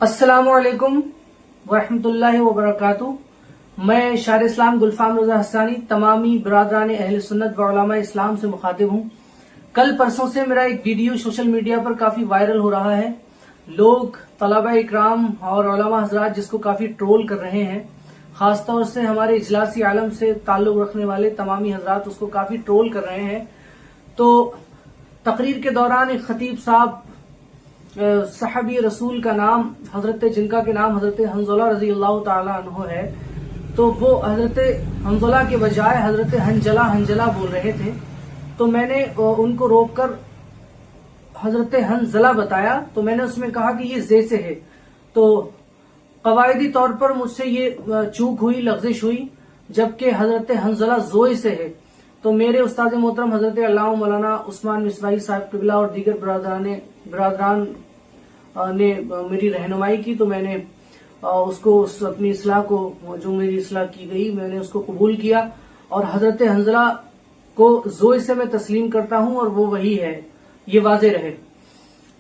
अस्सलामु अलैकुम वरहमतुल्लाहि वबरकातुहू। मैं शायर इस्लाम गुलफाम रज़ा हस्सानी तमामी बरादरान अहले सुन्नत व उलमा इस्लाम से मुखातिब हूँ। कल परसों से मेरा एक वीडियो सोशल मीडिया पर काफी वायरल हो रहा है। लोग तलबा इकराम और उलमा हज़रात जिसको काफी ट्रोल कर रहे हैं, खासतौर से हमारे इजलासी आलम से ताल्लुक रखने वाले तमामी हज़रात उसको काफी ट्रोल कर रहे हैं। तो तकरीर के दौरान एक खतीब साहब सहाबी रसूल का नाम जिनका के नाम हजरत हंज़ला रज़ी अल्लाह ताला अन्हु है, तो वो हजरत हंज़ला के बजाय हजरत हंजला बोल रहे थे। तो मैंने उनको रोककर हजरत हंज़ला बताया, तो मैंने उसमें कहा कि ये जे से है। तो कवायदी तौर पर मुझसे ये चूक हुई, लफ्जिश हुई, जबकि हजरत हंज़ला जोए से है। तो मेरे उस्ताद मोहतरम हजरत अल्लामा मौलाना उस्मान मिसबाही साहब क़िबला और दीगर बरादरान ने मेरी रहनुमाई की। तो मैंने उसको अपनी इस्लाह को, जो मेरी इस्लाह की गई, मैंने उसको कबूल किया और हजरत हंज़ला को जोए से मैं तस्लीम करता हूं और वो वही है, ये वाज़े रहे।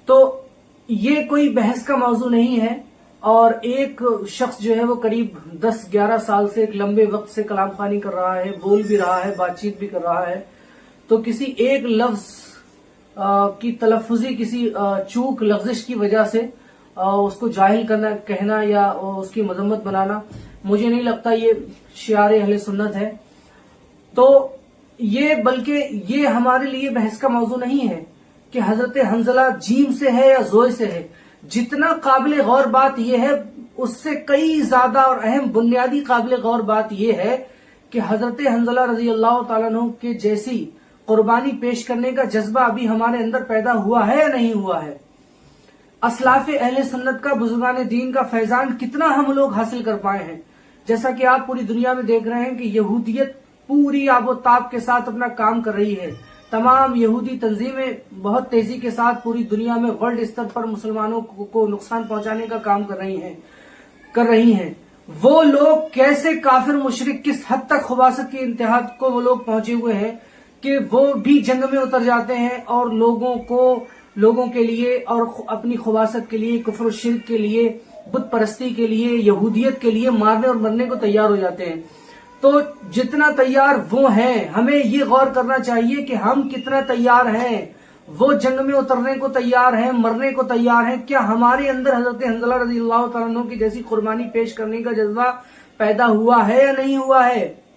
तो ये कोई बहस का मौजू नहीं है। और एक शख्स जो है वो करीब 10-11 साल से एक लंबे वक्त से कलाम खानी कर रहा है, बोल भी रहा है, बातचीत भी कर रहा है। तो किसी एक लफ्ज की तलफ़ुज़ी, किसी चूक लफ्जिश की वजह से उसको जाहिल करना, कहना या उसकी मजम्मत बनाना, मुझे नहीं लगता ये शियार अहले सुन्नत है। तो बल्कि ये हमारे लिए बहस का मौजू नहीं है कि हजरत हंज़ला जीम से है या जोए से है। जितना काबिल गौर बात यह है, उससे कई ज्यादा और अहम बुनियादी काबिल गौर बात यह है कि हजरत हंज़ला रज़ी अल्लाह ताला अन्हु के जैसी कुर्बानी पेश करने का जज्बा अभी हमारे अंदर पैदा हुआ है या नहीं हुआ है। असलाफ अहले सुन्नत का, बुजुर्गान दीन का फैजान कितना हम लोग हासिल कर पाए हैं। जैसा कि आप पूरी दुनिया में देख रहे हैं कि यहूदियत पूरी आबोताब के साथ अपना काम कर रही है। तमाम यहूदी तंजीमें बहुत तेजी के साथ पूरी दुनिया में वर्ल्ड स्तर पर मुसलमानों को नुकसान पहुंचाने का काम कर रही हैं। वो लोग कैसे काफिर मुशरिक, किस हद तक खुबासत की इंतहा को वो लोग पहुंचे हुए हैं कि वो भी जंग में उतर जाते हैं और लोगों के लिए और अपनी खुबासत के लिए, कुफ्र शिर्क के लिए, बुत परस्ती के लिए, यहूदियत के लिए मारने और मरने को तैयार हो जाते हैं। तो जितना तैयार वो हैं, हमें ये गौर करना चाहिए कि हम कितना तैयार हैं। वो जंग में उतरने को तैयार हैं, मरने को तैयार हैं। क्या हमारे अंदर हजरत हंज़ला रज़ी अल्लाह तआला अन्हु की जैसी कुर्बानी पेश करने का जज्बा पैदा हुआ है या नहीं हुआ है?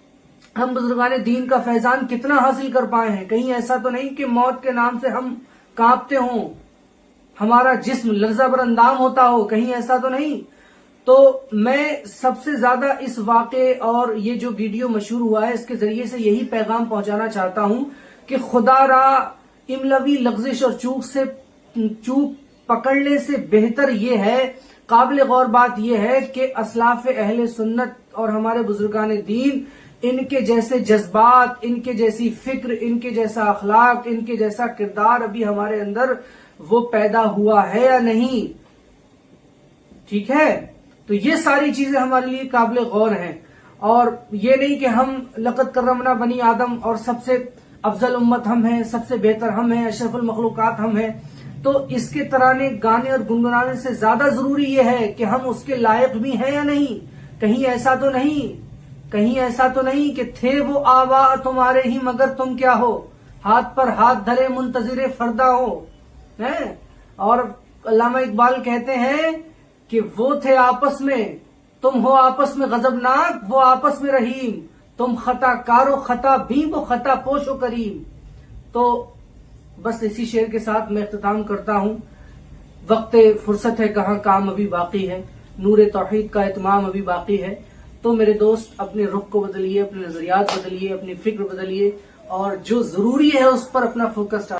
हम बुजुर्गान दीन का फैजान कितना हासिल कर पाए हैं? कहीं ऐसा तो नहीं कि मौत के नाम से हम कांपते हों, हमारा जिस्म लर्ज़ा बर अंदाम होता हो, कहीं ऐसा तो नहीं। तो मैं सबसे ज्यादा इस वाक़े और ये जो वीडियो मशहूर हुआ है, इसके जरिए से यही पैगाम पहुंचाना चाहता हूं कि खुदारा इमलवी लफ्जिश और चूक पकड़ने से बेहतर ये है, काबिल गौर बात यह है कि असलाफ अहले सुन्नत और हमारे बुजुर्गान दीन, इनके जैसे जज्बात, इनके जैसी फिक्र, इनके जैसा अखलाक, इनके जैसा किरदार अभी हमारे अंदर वो पैदा हुआ है या नहीं। ठीक है, तो ये सारी चीजें हमारे लिए काबिल गौर हैं। और ये नहीं कि हम लक़द करमना बनी आदम और सबसे अफजल उम्मत हम हैं, सबसे बेहतर हम हैं, अशरफुल मखलूकात हम हैं। तो इसके तराने गाने और गुनगुनाने से ज्यादा जरूरी ये है कि हम उसके लायक भी हैं या नहीं। कहीं ऐसा तो नहीं कि थे वो आवा तुम्हारे ही मगर तुम क्या हो, हाथ पर हाथ धरे मुंतजिरे फरदा हो है। और अल्लामा इकबाल कहते हैं कि वो थे आपस में, तुम हो आपस में गजबनाक, वो आपस में रहीम, तुम खता कारो खता भी, वो खता पोशो करीम। तो बस इसी शेर के साथ मैं इख्तिताम करता हूं। वक्त फुर्सत है, कहां काम अभी बाकी है, नूर तौहीद का इत्माम अभी बाकी है। तो मेरे दोस्त, अपने रुख को बदलिए, अपने नजरियात बदलिए, अपनी फिक्र बदलिए और जो जरूरी है उस पर अपना फोकस